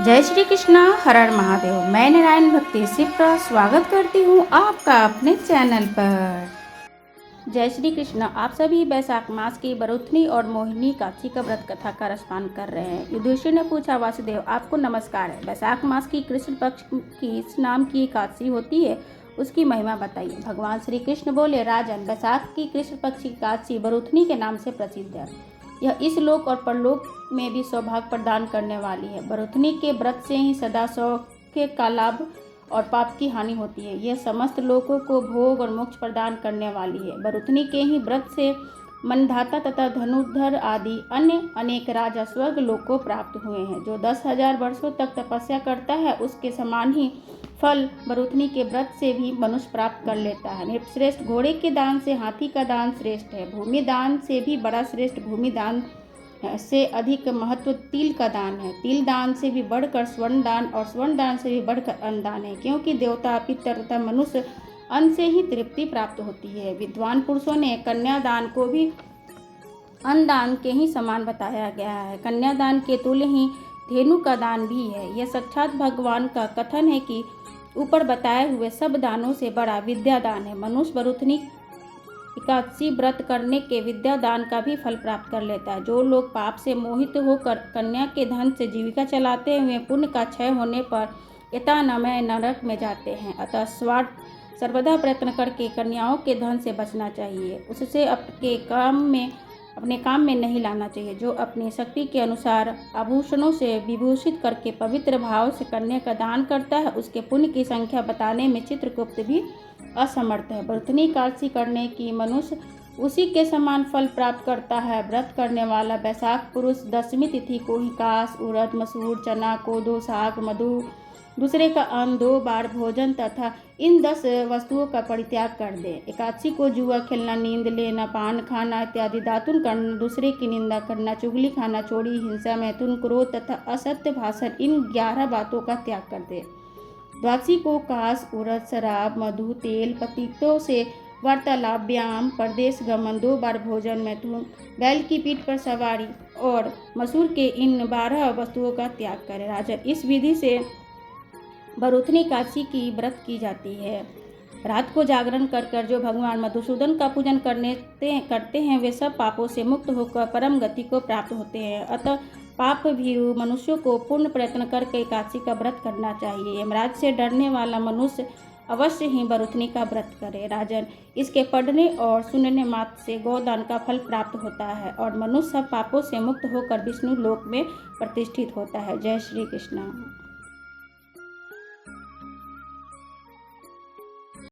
जय श्री कृष्णा, हर हर महादेव। मैं नारायण भक्ति शिप्रा स्वागत करती हूँ आपका अपने चैनल पर। जय श्री कृष्ण। आप सभी बैसाख मास की बरुथनी और मोहिनी एकादशी का व्रत कथा का रसपान कर रहे हैं। युधिष्ठिर ने पूछा, वासुदेव आपको नमस्कार है। बैसाख मास की कृष्ण पक्ष की इस नाम की एकादशी होती है, उसकी महिमा बताइए। भगवान श्री कृष्ण बोले, राजन, बैसाख की कृष्ण पक्ष की एकादशी बरुथनी के नाम से प्रसिद्ध है। यह इस लोक और परलोक में भी सौभाग्य प्रदान करने वाली है। बरुथनी के व्रत से ही सदा सौख्य का लाभ और पाप की हानि होती है। यह समस्त लोगों को भोग और मोक्ष प्रदान करने वाली है। बरुथनी के ही व्रत से मनधाता तथा धनुर्धर आदि अन्य अनेक राजा स्वर्ग लोक को प्राप्त हुए हैं। जो 10,000 वर्षों तक तपस्या करता है, उसके समान ही फल बरुथनी के व्रत से भी मनुष्य प्राप्त कर लेता है। नृपश्रेष्ठ, घोड़े के दान से हाथी का दान श्रेष्ठ है। भूमि दान से भी बड़ा श्रेष्ठ भूमि दान से अधिक महत्व तिल का दान है। तिल दान से भी बढ़कर स्वर्ण दान और स्वर्ण दान से भी बढ़कर अन्न दान है, क्योंकि देवता, पितर तथा मनुष्य अन्न से ही तृप्ति प्राप्त होती है। विद्वान पुरुषों ने कन्यादान को भी अन्न दान के ही समान बताया गया है। कन्यादान के तुल्य ही धेनु का दान भी है। यह साक्षात भगवान का कथन है कि ऊपर बताए हुए सब दानों से बड़ा विद्या दान है। मनुष्य बरुथनी एकादशी व्रत करने के विद्या दान का भी फल प्राप्त कर लेता है। जो लोग पाप से मोहित होकर कन्या के धन से जीविका चलाते हुए पुण्य का क्षय होने पर यथानमय नरक में जाते हैं, अतः सर्वदा प्रयत्न करके कन्याओं के धन से बचना चाहिए। उससे अपने काम में नहीं लाना चाहिए। जो अपनी शक्ति के अनुसार आभूषणों से विभूषित करके पवित्र भाव से कन्या का दान करता है, उसके पुण्य की संख्या बताने में चित्रगुप्त भी असमर्थ है। बरुथनी एकादशी करने की मनुष्य उसी के समान फल प्राप्त करता है। व्रत करने वाला बैसाख पुरुष दशमी तिथि को ही कास, उड़द, मसूर, चना, कोदो, साग, मधु, दूसरे का अन्न, 2 बार भोजन तथा इन 10 वस्तुओं का परित्याग कर दे। एकादशी को जुआ खेलना, नींद लेना, पान खाना इत्यादि दातुन करना, दूसरे की निंदा करना, चुगली खाना, चोरी, हिंसा, मैथुन, क्रोध तथा असत्य भाषण, इन 11 बातों का त्याग कर दे। द्वादशी को कास, उड़द, शराब, मधु, तेल, पतितों से वार्तालाप, व्यायाम, परदेश गमन, 2 बार भोजन, मैथुन, बैल की पीठ पर सवारी और मसूर के इन 12 वस्तुओं का त्याग करें। राजन, इस विधि से बरुथनी एकादशी की व्रत की जाती है। रात को जागरण कर जो भगवान मधुसूदन का पूजन करते हैं, वे सब पापों से मुक्त होकर परम गति को प्राप्त होते हैं। अतः पाप भीरु मनुष्यों को पूर्ण प्रयत्न करके एकादशी का व्रत करना चाहिए। यमराज से डरने वाला मनुष्य अवश्य ही बरुथनी का व्रत करे। राजन, इसके पढ़ने और सुनने मात्र से गौदान का फल प्राप्त होता है और मनुष्य सब पापों से मुक्त होकर विष्णु लोक में प्रतिष्ठित होता है। जय श्री कृष्ण।